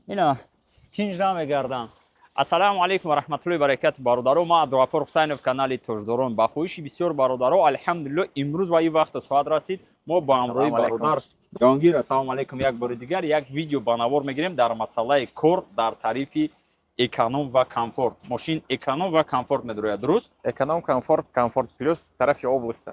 اینا تینج نمیگردم. السلام علیکم و رحمت الله و برکات برادران. ما عبدالغفور حسینов کانال توجداران با خویشی بسیار برادران. الحمدلله امروز و این وقت ساعت رسید ما با امروی برادر جهانگیر السلام علیکم یک بار دیگر یک ویدیو بنوار میگیریم در مسئله کور در تعریف اکونوم و کامفورت. ماشین اکونوم و کامفورت میدروید درست؟ Эконом, комфорт плюс طرف области.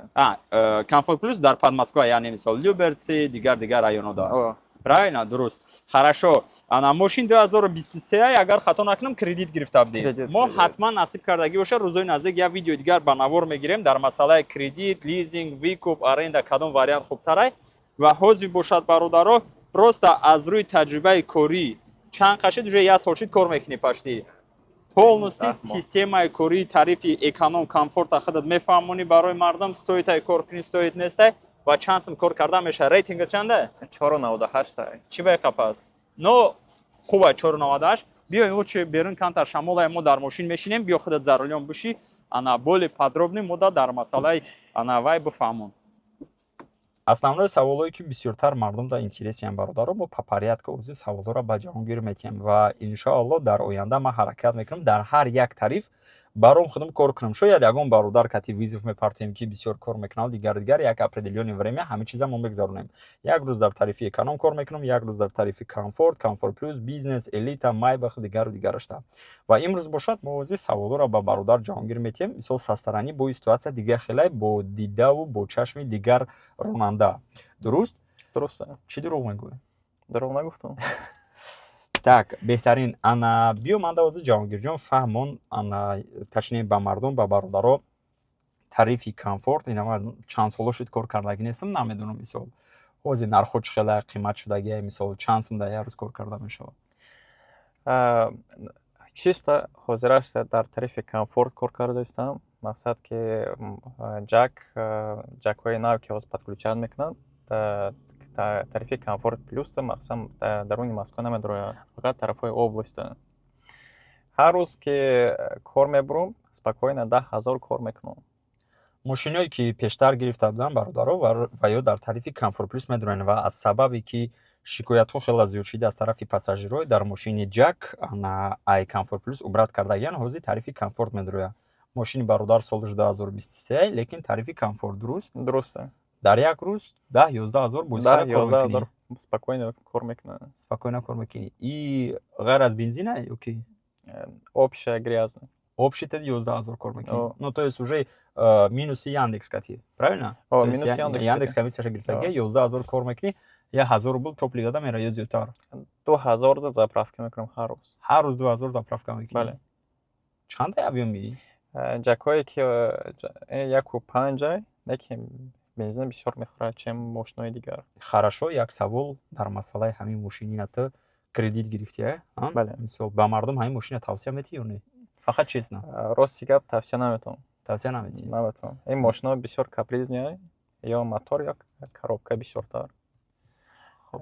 کامفورت پلюс در подмосковье یعنی مثال люберцы دیگر райоنا دارد. правильно درست. хорошо. ана ماشین 2023 اگر خطا نکنم کردیت گرفته بودیم. ما حتما نصیب کردگی باشه روزای نزدیک یک ویدیو دیگر بنوار میگیریم در مسئله کردیت، لیزینگ، ویکوپ، آرنده کدام واریانت خوبتره و حاضر باشد برادرها просто از روی تجربه کاری چند قشید вже я сочит кор мекунӣ пашти полностью системаи кори тарифи эконом комфорта худат мефаҳмонӣ барои мардум стоит кор кунӣ стоит нестай ва чанд сум кор карда меша рейтинга чанда 4.98 чӣ беқа пас но хуба 4.98 биё очи берун кантар шамолаи мо дар мошин мешинем биё худат заралён бушӣ ана боли подробни мода дар масъалаи ана вай бифаҳмон. основное саволое ки бисёртар мардум дар интересиян бародаро мо по порядку ози саволоро ба ҷавонгир метиҳем ва иншоалло дар оянда ман ҳаракат мекунам дар ҳар як тариф баром худам кор кунам. шояд ягон бародар кати визов мепартоем ки бисёр кор мекунам дигар як определённое время ҳама чиза мо мегзаронем. як рӯз дар тарифи эконом кор мекунам, як рӯз дар тарифи комфорт, комфорт плюс, бизнес, элита, майбах дигарашта ва имрӯз бошад мо ози саволоро ба бародар ҷавонгир метиҳем. мисол састаранӣ бо ситуатсия дигар хелай бо дидаву бо чашми дигар ронанда. درست؟ درسته. چی دروغ میگوی؟ دروغ نگفتم. так بهترین انا بیو من دوازه جهانگیر جان فهمون انا تشنی با مردم با برادرها تعریفی کامفورت اینا من چند سال شد کار کردگی نیستم نمیدونم مثال حوزه نرخوش خیلی قیمت شدگی مثال چند سوم در روز کار کرده میشه чисто حاضر است در طرف کامفورت کار کرده استم. مقصد که جک‌های نو که از подключен میکنن طرف комфорт плюс مقصد درون مسکو نمیدروه فقط طرفای область. هر روز که کار میبرم спокойно 10,000 کار میکنم. ماشینایی که پیشتر گرفته بودن برادرها و یا در طرف کامفورت پلюс میدروین و از سببی که شکایت ها خیلی زیاد شده از طرف پاساژیرای در ماشین جک انا ای کامفورت پلюс عبرت کردگیان حوزه طرف کامفورت میدروه. ماشین برادر سالش 2023 لیکن تعریف کامفورت درسته در یک روز 10-11,000 بازیکار کار میکنی спокойно کار میکنه спокойно کار میکنی ای غیر از бензина اوکی общая грязная общий 11,000 кор мекунӣ. Ну то есть уже минуси Яндекс кати, правильно? минуси Яндекс комиссияша гирифтаги 11,000 кор мекунӣ, 1,000 рубл топливо дада мера ё зиёдтар? 2,000 заправка мекунам ҳар роз. ҳар рӯз 2,000 заправка мекунӣ? бале. чанда объёми? ҷакҳое ки 1.5 лекин бензин бисёр мехӯрад чем мошинои дигар. хорошо як савол дар масъалаи ҳамин мошини ту кредит гирифтӣ бале. мисол ба мардум ҳамин мошина тавсия метӣ ё не? фақат честно рости гап тавсия наметавонам. тавсия наметӣ? наметавонам. ин мошино бисёр капризния ё мотор ё коробка бисёртар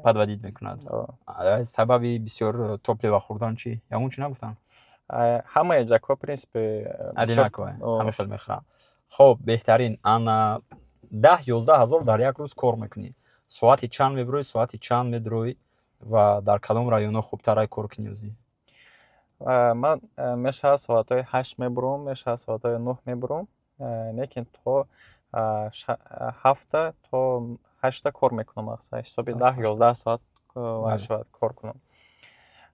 подводит мекунад. сабаби бисёр топливо хӯрдан чи? ягон чи нагуфтам? ҳамаи ҷакҳо принсипи одинакове ҳама хел мехӯранд. хоб беҳтарин ана 10-11,000 дар як рӯз кор мекунӣ. соати чанд мебироӣ, соати чанд медроӣ ва дар кадом районҳо хубтарай кор кунӣ? ман мешавад соатҳои 8 мебурам, мешавад соатҳои 9 мебурам, лекин то ҳафта то 8 кор мекунам. мақсад ҳисоби 10-11 соат мешавад кор кунам.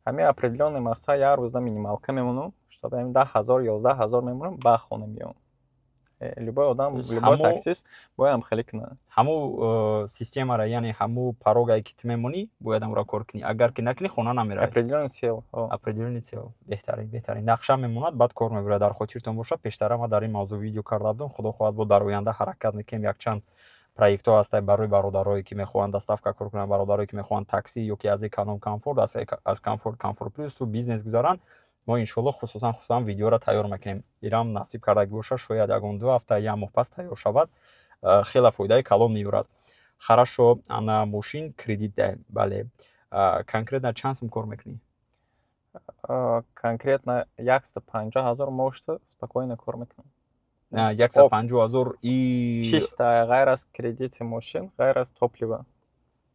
ҳамин определённый мақсад як рӯзда минималка мемонам, чтобы 10,000-11,000 мемонам ба хона меям. любой одам, любой таксист бояд ҳамхелӣ кунад. ҳаму системаро яъне ҳаму парогае ки ту мемонӣ бояд амро кор кунӣ. агар ки накунӣ хона намеравӣ. определённый цел. беҳтарин нақша мемонад баъд кор мебарад. дар хотиртон бошад пештара ман дар ин мавзӯъ видео карда будам. худо хоҳад бо дар оянда ҳаракат мекунем. якчанд проектҳо ҳастанд барои бародарое ки мехоҳанд доставка кор кунанд, бародарое ки мехоҳанд такси ё ки аз эконом комфорт, аз комфорт плюс рӯ бизнес гузаранд. мо иншоалло хусусан видеоро тайёр мекунем. ирам насиб кардаги бошад шояд ягон 2 ҳафта я моҳ пас тайёр шавад. хеле фоидаи калон меёрад. хорошо ана мошин кредит даҳем. бале конкретно чанд сум кор мекунӣ? конкретно 150,000 мошта спокойно кор мекунам. 150,000 и чисто ғайр аз кредити мошин, ғайр аз топлива.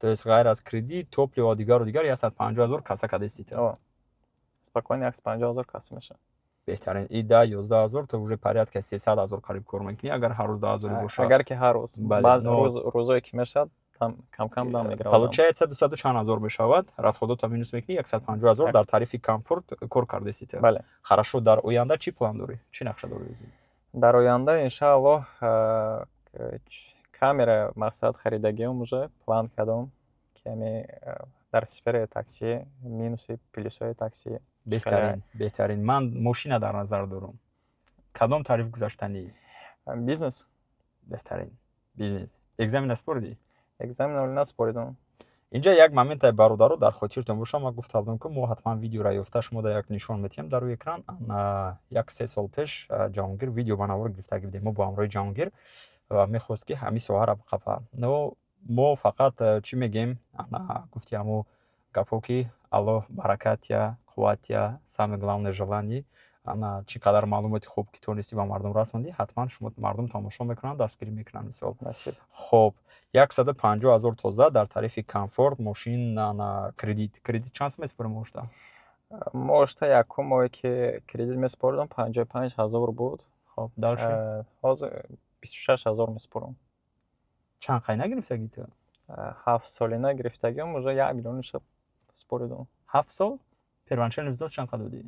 То есть غیر از кредит, топливо дигару дигар 150,000 касака дестита. Спокойно 150,000 касса меша. Беҳтарин. И 10-11,000 то уже порядка 300,000 қариб кор мекунӣ, агар ҳар рӯз 10,000 бошад. Агар ки ҳар рӯз. Бале, Баъз но рӯзое ки мешад, кам дам мегирад. Получается 200 чанд ҳазор мешавад, расходота минус мекунӣ 150,000 дар тарифи комфорт кор кардесита. Бале. Хорошо, дар оянда чӣ план дорӣ? Чӣ нақша дорӣ өзӣ? Дар оянда иншааллоҳ камера мақсад харидагиам уже план кардам, ки ами дар сфераи такси, минуси плюсои такси. Беҳтарин. Ман мошина дар назар дорам. Кадом тариф гузаштанӣ? Бизнес. Беҳтарин. Бизнес. Экзамен спордӣ? Экзамен наспоридам. Инҷа як моменте бародаро дар хотиртон бошад, ман гуфта будам ки мо ҳатман видеоро ёфта шумо дар як нишон метиҳем дар рӯи экран. Як 3 сол пеш Ҷаҳонгир видео ба навор гирифтагӣ будем. Мо бо ҳамроҳи Ҷаҳонгир ва мехост ки ҳамин соҳаро бихапа. Но мо фақат чӣ мегем? Гуфти ҳамо гапҳо ки Аллоҳ баракатия, қувватия, самое главное желание. Чӣ қадар маълумоти хуб ки тонистӣ ба мардум расондӣ, ҳатман шумо мардум тамошо мекунанд, дастгирӣ мекунанд мисол. Хоб, 150,000 тоза дар тарифи комфорт, мошин кредит. Кредит чанд сум месупорем мошта? Мошта якум моҳе ки кредит месупоридам 55,000 буд. Хоб, далши? Ҳозир 26,000 месупорам. Чанд қайна гирифтагӣ ту? 7 солина гирифтагиам уже 1 миллион споридам. 7 сол? Первоначальный взнос чанд қадар додӣ?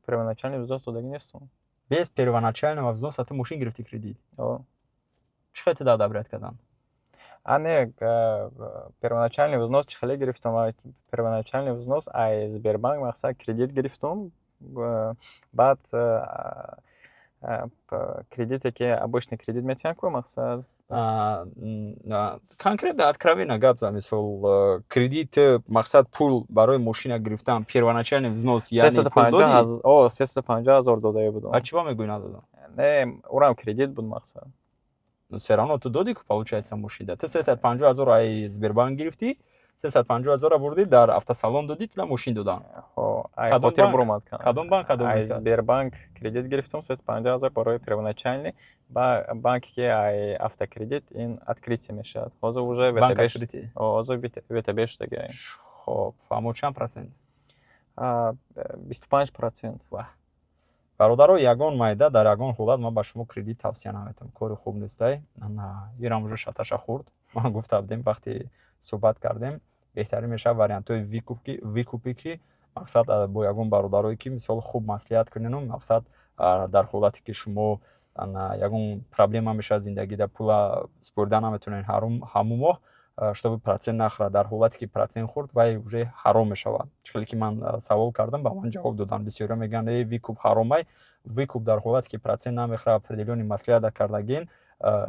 Первоначальный взнос додагӣ нестам. Без первоначального взноса ты мошин гирифтӣ кредит? Чӣ хел туда одобрят кардан? Не, первоначальный взнос чӣ хеле гирифтам? Первоначальный взнос аз Сбербанк мақсад кредит гирифтам. Баъд кредите ки обычный кредит метиҳам ку мақсад. Конкретно откровенно гап за мисол кредит мақсад пул барои мошина гирифтан первоначальный взнос яъне пул додӣ? 350,000 додае будам. А чӣ ба мегӯӣ надодам? Не, урам кредит буд мақсад. Все равно ту додӣ ку получается мошина. Ту 350,000 ай Сбербанк гирифтӣ, 350,000 бурдӣ дар автосалон додӣ, туда мошин додан. Кадом банк? Кадом банк? Аз Сбербанк кредит гирифтам 350,000 барои первоначальный. Банки ки ай автокредит ин открытие мешавад. Ҳозир уже ВТБ шудагӣ. Хоб, фаҳмо чанд процент? 25%. бародаро, ягон майда дар ягон ҳолат ман ба шумо кредит тавсия наметам. Кори хуб нестай. Ирам уже шаташа хурд. Ман гуфта будем вақте суҳбат кардем, беҳтарин мешавад вариантҳои викупӣ ки мақсад бо ягон бародарое ки мисол хуб маслиҳат кунем, мақсад дар ҳолате ки шумо ягон проблема мешавад зиндагида, пула спорида наметонен ҳамун моҳ, чтобы процент нахӯрад. Дар ҳолате ки процент хӯрд, вай уже ҳаром мешавад. Чӣ хеле ки ман савол кардам, ба ман ҷавоб додан. Бисёриҳо мегӯянд викуп ҳаромай. Викуп дар ҳолате ки процент намехӯрад, определёни маслиҳат кардагин,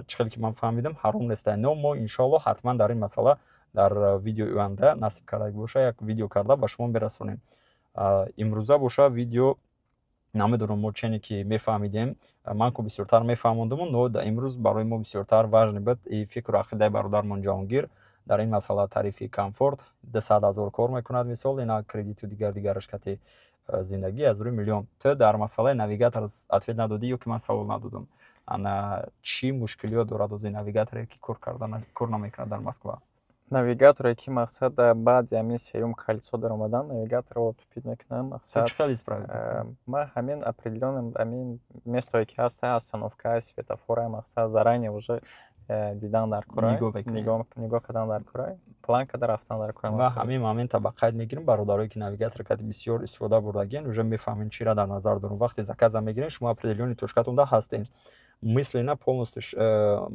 чӣ хеле ки ман фаҳмидам, ҳаром нестай. Но мо иншоаллоҳ ҳатман дар ин масъала дар видеои оянда насиб кардагӣ боша, як видео карда ба шумо мерасонем. Имрӯза боша видео намедонам мо чене ки мефаҳмидем. Ман ку бисёртар мефаҳмондам, но имрӯз барои мо бисёртар важне буд фикру ақидаи бародармон Ҷаҳонгир дар ин масъала тарифи комфорт 200,000 кор мекунад мисол, ина кредиту дигараш кати зиндагӣ аз рӯи миллион. Ту дар масъалаи навигатор ответ надодӣ ё ки ман савол надодам? Чӣ мушкилиёт дорад ози навигаторе ки кор намекунад дар Москва? Навигаторе ки мақсад баъди ҳамин сеюм колесо даромадан навигаторро тупид мекунам. Мақсад чӣ хел исправит? Ма ҳамин определённо ҳамин местое ки ҳаст остановка светофора мақсад заранее уже дидан дар курай, нигоҳ кардан дар курай, план карда рафтан дар курай. Ва ҳамин момента ба қайд мегирем бародарое ки навигатор кати бисёр истифода бурдагин, уже мефаҳмем чиро дар назар дорем. Вақте заказа мегирем, шумо определёни точкатонда ҳастем. Мысленно полностью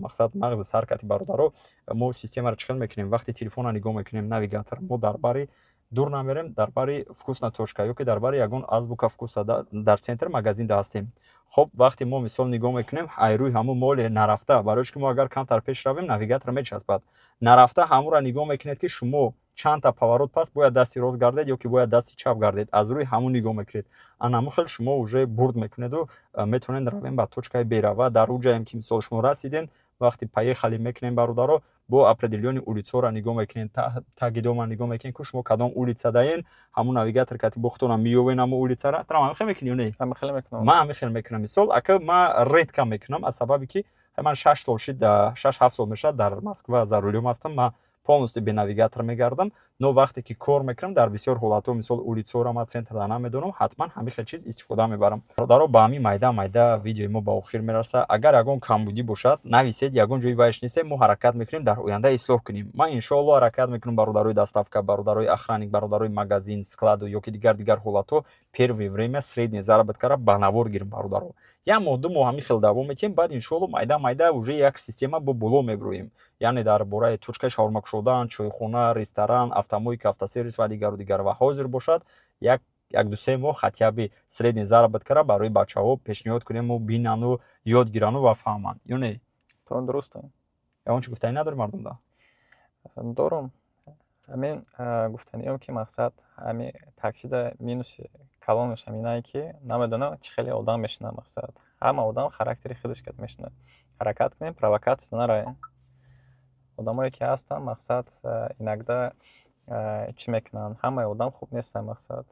мақсад мағзи сар кати бародаро мо системаро чӣ хел мекунем? Вақте телефонро нигоҳ мекунем навигатор, мо дар бари дур намерем, дар бари вкусна точка ё ки дар бари ягон азбука вкуса дар центр магазинда ҳастем. Хоб, вақте мо мисол нигоҳ мекунем, айрӯи ҳамун моле нарафта, барои ки мо агар камтар пеш равем, навигатор мечаспад. Нарафта ҳамонро нигоҳ мекунед ки шумо чандта поворот пас бояд дасти рост гардед ё ки бояд дасти чап гардед. Аз рӯи ҳамун нигоҳ мекунед. Ҳамун хел шумо уже бурд мекунеду метавонед равем ба точкаи берава. Дар у ҷаем ки мисол шумо расиден, вақте поехали мекунем бародаро, бо определёни улицаҳоро нигоҳ мекунем, таги домро нигоҳ мекунем ки шумо кадом улица даен, ҳамун навигатор кати бохтона миёвен ҳамун улицаро. Тара ҳамин хел мекунӣ ё не? Ҳамин хел мекунам. Ман ҳамин хел мекунам. Мисол ака ман редка мекунам аз сабаби ки ман 6-7 сол мешавад дар Москва зарулиём ҳастам. Ман полностью без навигатора мегардам, но вақте ки кор мекунам дар бисёр ҳолатҳо мисол улицаҳоро ман центрда намедонам, ҳатман ҳамеша чиз истифода мебарам. Бародаро ба ҳамин майда видеои мо ба охир мераса. Агар ягон камбудӣ бошад, нависед, ягон ҷои вайш нестем, мо ҳаракат мекунем дар оянда ислоҳ кунем. Ман иншоалло ҳаракат мекунам бародарои доставка, бародарои охранник, бародарои магазин, складу ёки дигар ҳолатҳо первое время средний заработкара ба навор гирем бародаро. Як моҳ, ду моҳ ҳамин хел давом метиҳем, баъд иншоалло майда уже як система бо боло мебироем. Яъне дар бораи точкаи шавармакушодан, чойхона, ресторан, автомойка, автосервис ва дигару дигар. Ва ҳозир бошад як 2-3 моҳ хотя бы средний заработкара барои бачаҳо пешниҳод кунему бинанду ёд гирану ва фаҳманд. Ё не? То дурусте. Ягон чӣ гуфтанӣ надорӣ мардумда? Дорум. Ҳамин гуфтаниём ки мақсад ҳамин таксида минуси калонаш ҳаминае ки намедонам чӣ хеле одам мешина мақсад. Ҳама одам характери худаш ки мешина. Ҳаракат кунем, провокатсия наравем. Одамое ки ҳастанд мақсад иногда чӣ мекунанд? Ҳамаи одам хуб нестанд мақсад.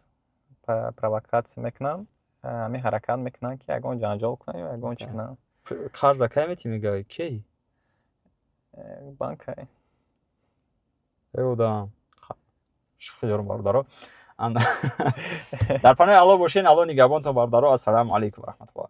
Провокатсия мекунанд, ҳамин ҳаракат мекунанд ки ягон ҷанҷол кунанд ё ягон чӣ кунанд. Қарза кай метӣ мегӯяй? Ки? Банкай. Одам. Шуфӣ дорум бародаро. Дар паноҳи Алло бошен. Алло нигабонтон бародаро. Ассалому алайкум ва раҳматуллоҳ.